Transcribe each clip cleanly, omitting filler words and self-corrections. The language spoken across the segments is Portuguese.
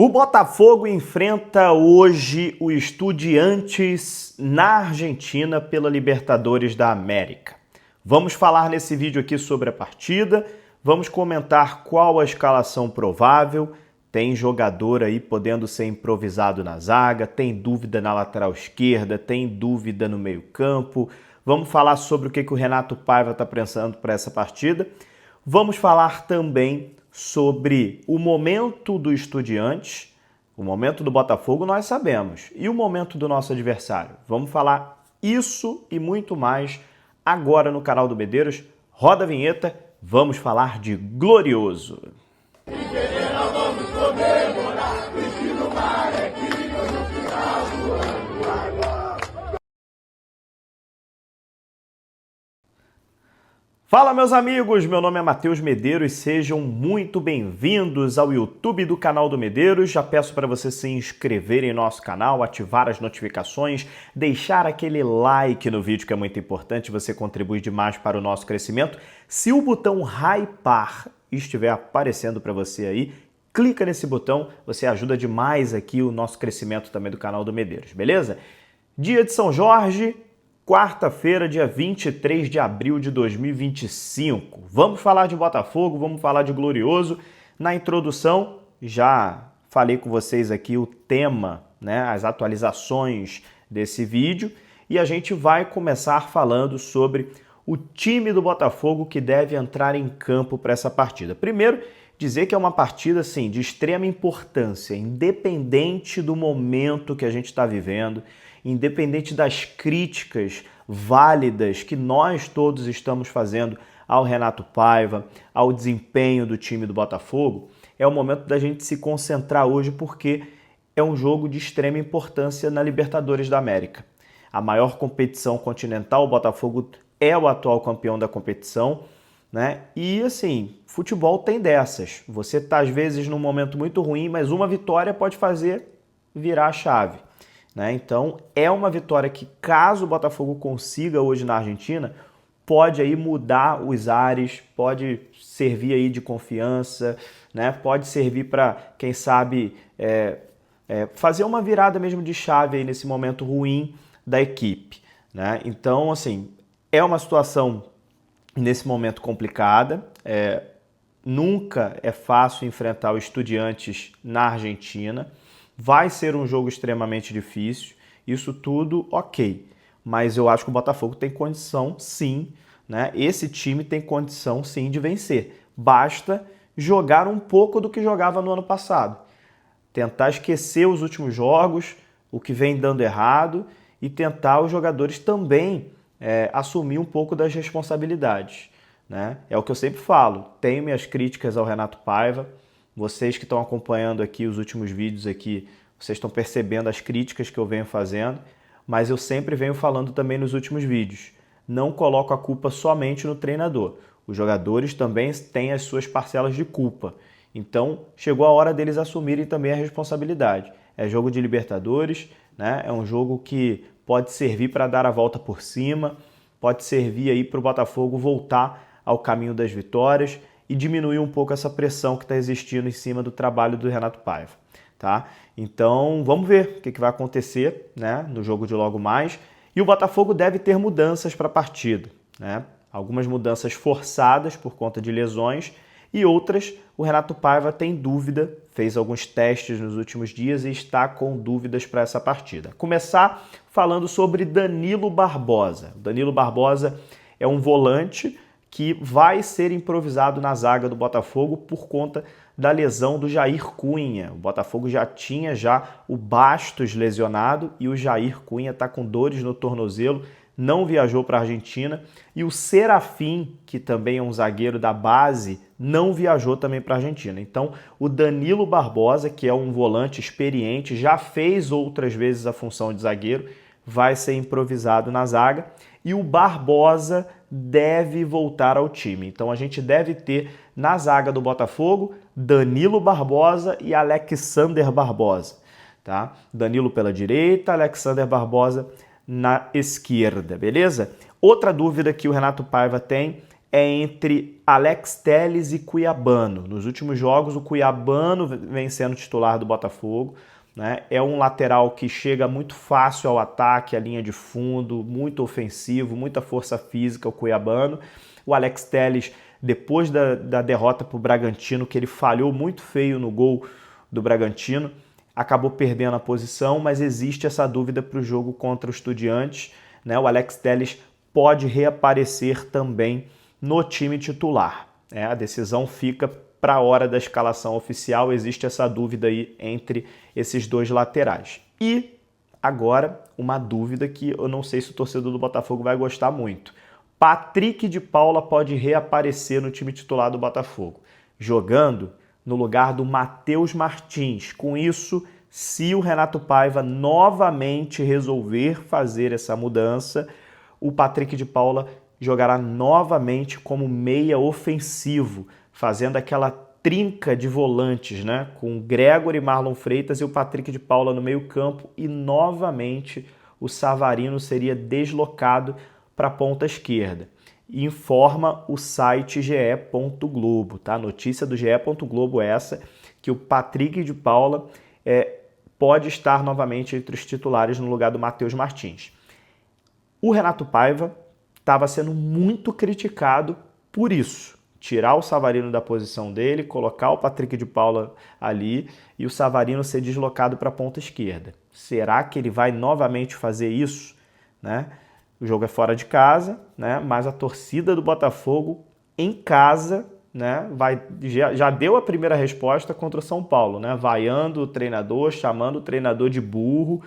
O Botafogo enfrenta hoje o Estudiantes na Argentina pela Libertadores da América. Vamos falar nesse vídeo aqui sobre a partida, vamos comentar qual a escalação provável, tem jogador aí podendo ser improvisado na zaga, tem dúvida na lateral esquerda, tem dúvida no meio-campo. Vamos falar sobre o que o Renato Paiva está pensando para essa partida. Vamos falar também sobre o momento do Estudiantes, o momento do Botafogo nós sabemos, e o momento do nosso adversário. Vamos falar isso e muito mais agora no canal do Medeiros. Roda a vinheta, vamos falar de Glorioso. Fala meus amigos, meu nome é Matheus Medeiros, sejam muito bem-vindos ao YouTube do canal do Medeiros. Já peço para você se inscrever em nosso canal, ativar as notificações, deixar aquele like no vídeo que é muito importante, você contribui demais para o nosso crescimento. Se o botão hypar estiver aparecendo para você aí, clica nesse botão, você ajuda demais aqui o nosso crescimento também do canal do Medeiros, beleza? Dia de São Jorge, quarta-feira, dia 23 de abril de 2025. Vamos falar de Botafogo, vamos falar de Glorioso. Na introdução, já falei com vocês aqui o tema, né, as atualizações desse vídeo, e a gente vai começar falando sobre o time do Botafogo que deve entrar em campo para essa partida. Primeiro, dizer que é uma partida assim, de extrema importância, independente do momento que a gente está vivendo, independente das críticas válidas que nós todos estamos fazendo ao Renato Paiva, ao desempenho do time do Botafogo, é o momento da gente se concentrar hoje porque é um jogo de extrema importância na Libertadores da América. A maior competição continental, o Botafogo é o atual campeão da competição, né? E assim, futebol tem dessas. Você está às vezes num momento muito ruim, mas uma vitória pode fazer virar a chave. Então, é uma vitória que, caso o Botafogo consiga hoje na Argentina, pode aí mudar os ares, pode servir aí de confiança, né? Pode servir para, quem sabe, fazer uma virada mesmo de chave aí nesse momento ruim da equipe, né? Então, assim, é uma situação nesse momento complicada, nunca é fácil enfrentar o Estudiantes na Argentina. Vai ser um jogo extremamente difícil, isso tudo ok, mas eu acho que o Botafogo tem condição sim, né? Esse time tem condição sim de vencer, basta jogar um pouco do que jogava no ano passado, tentar esquecer os últimos jogos, o que vem dando errado e tentar os jogadores também assumir um pouco das responsabilidades, né? É o que eu sempre falo, tenho minhas críticas ao Renato Paiva. Vocês que estão acompanhando aqui os últimos vídeos aqui, vocês estão percebendo as críticas que eu venho fazendo, mas eu sempre venho falando também nos últimos vídeos. Não coloco a culpa somente no treinador. Os jogadores também têm as suas parcelas de culpa. Então, chegou a hora deles assumirem também a responsabilidade. É jogo de Libertadores, né? É um jogo que pode servir para dar a volta por cima, pode servir aí para o Botafogo voltar ao caminho das vitórias e diminuir um pouco essa pressão que está existindo em cima do trabalho do Renato Paiva, tá? Então, vamos ver o que vai acontecer, né, no jogo de logo mais. E o Botafogo deve ter mudanças para a partida, né? Algumas mudanças forçadas por conta de lesões e outras o Renato Paiva tem dúvida, fez alguns testes nos últimos dias e está com dúvidas para essa partida. Começar falando sobre Danilo Barbosa. Danilo Barbosa é um volante que vai ser improvisado na zaga do Botafogo por conta da lesão do Jair Cunha. O Botafogo já tinha o Bastos lesionado e o Jair Cunha está com dores no tornozelo, não viajou para a Argentina. E o Serafim, que também é um zagueiro da base, não viajou também para a Argentina. Então, o Danilo Barbosa, que é um volante experiente, já fez outras vezes a função de zagueiro, vai ser improvisado na zaga. E o Barbosa deve voltar ao time. Então a gente deve ter na zaga do Botafogo Danilo Barbosa e Alexander Barbosa, tá? Danilo pela direita, Alexander Barbosa na esquerda, beleza? Outra dúvida que o Renato Paiva tem é entre Alex Telles e Cuiabano. Nos últimos jogos, o Cuiabano vem sendo titular do Botafogo, né? É um lateral que chega muito fácil ao ataque, à linha de fundo, muito ofensivo, muita força física, o Cuiabano. O Alex Telles, depois da derrota para o Bragantino, que ele falhou muito feio no gol do Bragantino, acabou perdendo a posição, mas existe essa dúvida para o jogo contra o Estudiantes, né? O Alex Telles pode reaparecer também no time titular. A decisão fica para a hora da escalação oficial, existe essa dúvida aí entre esses dois laterais. E agora, uma dúvida que eu não sei se o torcedor do Botafogo vai gostar muito. Patrick de Paula pode reaparecer no time titular do Botafogo, jogando no lugar do Matheus Martins. Com isso, se o Renato Paiva novamente resolver fazer essa mudança, o Patrick de Paula jogará novamente como meia ofensivo, fazendo aquela trinca de volantes, né? Com Gregory, Marlon Freitas e o Patrick de Paula no meio campo, e novamente o Savarino seria deslocado para a ponta esquerda. Informa o site ge.globo, tá? Notícia do ge.globo essa, que o Patrick de Paula pode estar novamente entre os titulares no lugar do Matheus Martins. O Renato Paiva estava sendo muito criticado por isso. Tirar o Savarino da posição dele, colocar o Patrick de Paula ali e o Savarino ser deslocado para a ponta esquerda. Será que ele vai novamente fazer isso, né? O jogo é fora de casa, né? Mas a torcida do Botafogo em casa, né, já deu a primeira resposta contra o São Paulo, né? Vaiando o treinador, chamando o treinador de burro.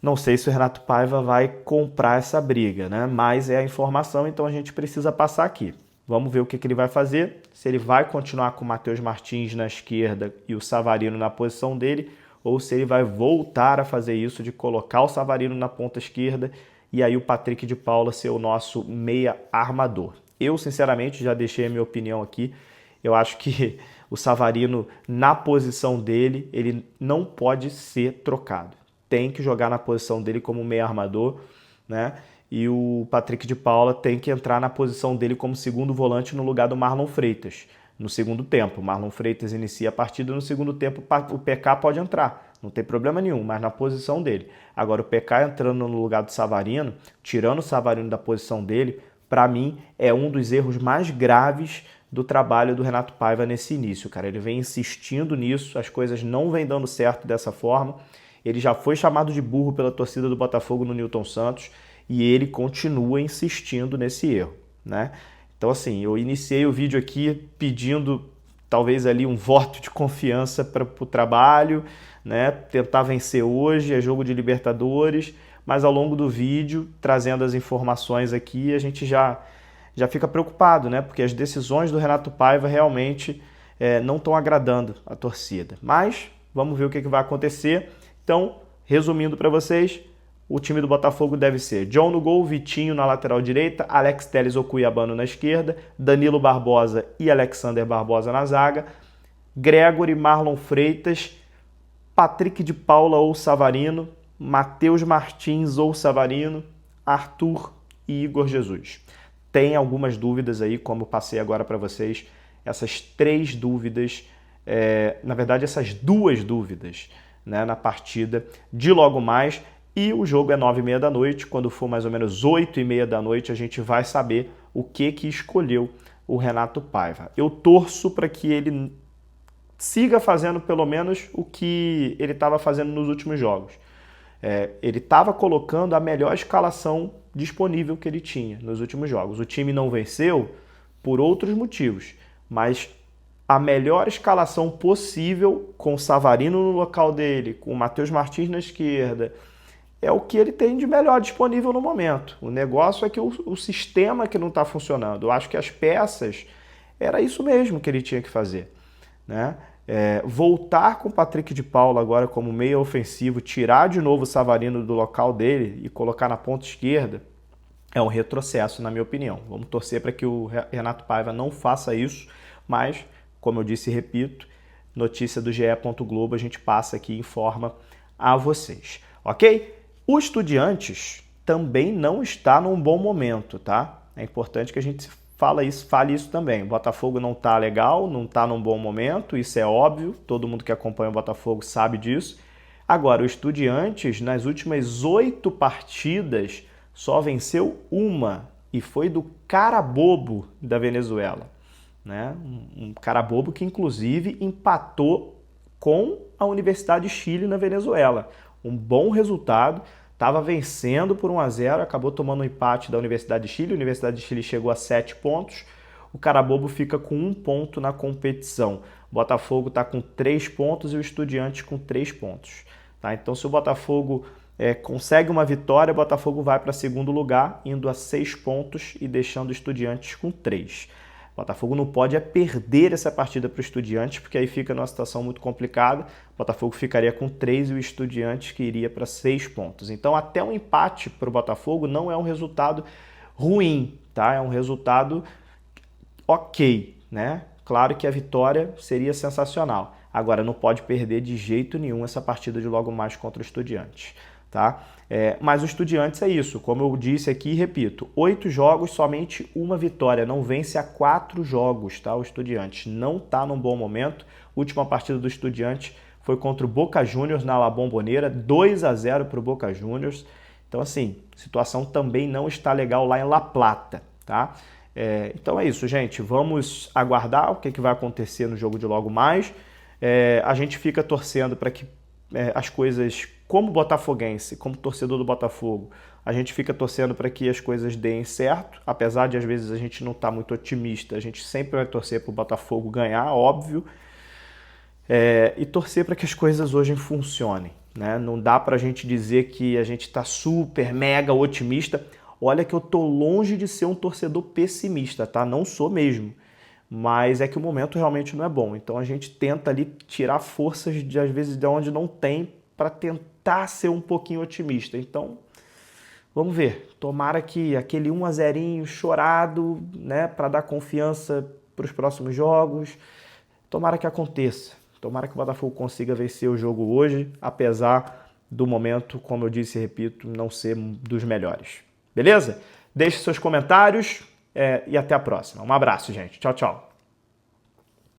Não sei se o Renato Paiva vai comprar essa briga, né? Mas é a informação, então a gente precisa passar aqui. Vamos ver o que ele vai fazer, se ele vai continuar com o Matheus Martins na esquerda e o Savarino na posição dele, ou se ele vai voltar a fazer isso de colocar o Savarino na ponta esquerda e aí o Patrick de Paula ser o nosso meia armador. Eu, sinceramente, já deixei a minha opinião aqui. Eu acho que o Savarino, na posição dele, ele não pode ser trocado. Tem que jogar na posição dele como meia armador, né? E o Patrick de Paula tem que entrar na posição dele como segundo volante no lugar do Marlon Freitas. No segundo tempo, o Marlon Freitas inicia a partida, no segundo tempo o PK pode entrar, não tem problema nenhum, mas na posição dele. Agora o PK entrando no lugar do Savarino, tirando o Savarino da posição dele, para mim é um dos erros mais graves do trabalho do Renato Paiva nesse início, cara. Ele vem insistindo nisso, as coisas não vêm dando certo dessa forma. Ele já foi chamado de burro pela torcida do Botafogo no Newton Santos e ele continua insistindo nesse erro, né? Então, assim, eu iniciei o vídeo aqui pedindo talvez ali um voto de confiança para o trabalho, né? Tentar vencer hoje, é jogo de Libertadores, mas ao longo do vídeo, trazendo as informações aqui, a gente já fica preocupado, né? Porque as decisões do Renato Paiva realmente não estão agradando a torcida. Mas vamos ver o que vai acontecer. Então, resumindo para vocês, o time do Botafogo deve ser John no gol, Vitinho na lateral direita, Alex Telles ou Cuiabano na esquerda, Danilo Barbosa e Alexander Barbosa na zaga, Gregory, Marlon Freitas, Patrick de Paula ou Savarino, Matheus Martins ou Savarino, Arthur e Igor Jesus. Tem algumas dúvidas aí, como passei agora para vocês, essas três dúvidas, na verdade essas duas dúvidas, né, na partida de logo mais. E o jogo é 9h30 da noite, quando for mais ou menos 8h30 da noite, a gente vai saber o que escolheu o Renato Paiva. Eu torço para que ele siga fazendo pelo menos o que ele estava fazendo nos últimos jogos. Ele estava colocando a melhor escalação disponível que ele tinha nos últimos jogos. O time não venceu por outros motivos, mas a melhor escalação possível, com o Savarino no local dele, com o Matheus Martins na esquerda, é o que ele tem de melhor disponível no momento. O negócio é que o sistema que não está funcionando. Eu acho que as peças, era isso mesmo que ele tinha que fazer, né? Voltar com o Patrick de Paula agora como meia ofensivo, tirar de novo o Savarino do local dele e colocar na ponta esquerda, é um retrocesso, na minha opinião. Vamos torcer para que o Renato Paiva não faça isso, mas, como eu disse e repito, notícia do ge.globo, a gente passa aqui e informa a vocês, ok? O Estudiantes também não está num bom momento, tá? É importante que a gente fale isso também. O Botafogo não está legal, não está num bom momento, isso é óbvio, todo mundo que acompanha o Botafogo sabe disso. Agora, o Estudiantes, nas últimas 8 partidas, só venceu uma, e foi do Carabobo da Venezuela. Né? Um Carabobo que, inclusive, empatou com a Universidade de Chile na Venezuela. Um bom resultado. Estava vencendo por 1-0, acabou tomando um empate da Universidade de Chile. A Universidade de Chile chegou a 7 pontos. O Carabobo fica com 1 ponto na competição. O Botafogo está com 3 pontos e o Estudiantes com 3 pontos. Tá? Então, se o Botafogo consegue uma vitória, o Botafogo vai para segundo lugar, indo a 6 pontos e deixando o Estudiantes com 3. O Botafogo não pode perder essa partida para o Estudiantes, porque aí fica numa situação muito complicada. O Botafogo ficaria com 3 e o Estudiantes que iria para 6 pontos. Então, até um empate para o Botafogo não é um resultado ruim, tá? É um resultado ok, né? Claro que a vitória seria sensacional. Agora, não pode perder de jeito nenhum essa partida de logo mais contra o Estudiantes. Tá? Mas o Estudiantes é isso, como eu disse aqui e repito, 8 jogos, somente uma vitória, não vence há 4 jogos, tá? O Estudiantes não está num bom momento. A última partida do Estudiantes foi contra o Boca Juniors na La Bombonera, 2-0 para o Boca Juniors. Então, assim, a situação também não está legal lá em La Plata, tá? Então é isso, gente, vamos aguardar o que vai acontecer no jogo de logo mais. A gente fica torcendo para que as coisas, como botafoguense, como torcedor do Botafogo, a gente fica torcendo para que as coisas deem certo, apesar de às vezes a gente não estar muito otimista, a gente sempre vai torcer para o Botafogo ganhar, óbvio, e torcer para que as coisas hoje funcionem, né? Não dá para a gente dizer que a gente está super, mega otimista. Olha que eu tô longe de ser um torcedor pessimista, tá? Não sou mesmo. Mas é que o momento realmente não é bom. Então a gente tenta ali tirar forças de às vezes de onde não tem para tentar ser um pouquinho otimista. Então, vamos ver. Tomara que aquele 1-0 chorado, né, para dar confiança para os próximos jogos, tomara que aconteça. Tomara que o Botafogo consiga vencer o jogo hoje, apesar do momento, como eu disse e repito, não ser dos melhores. Beleza? Deixe seus comentários. E até a próxima. Um abraço, gente. Tchau, tchau.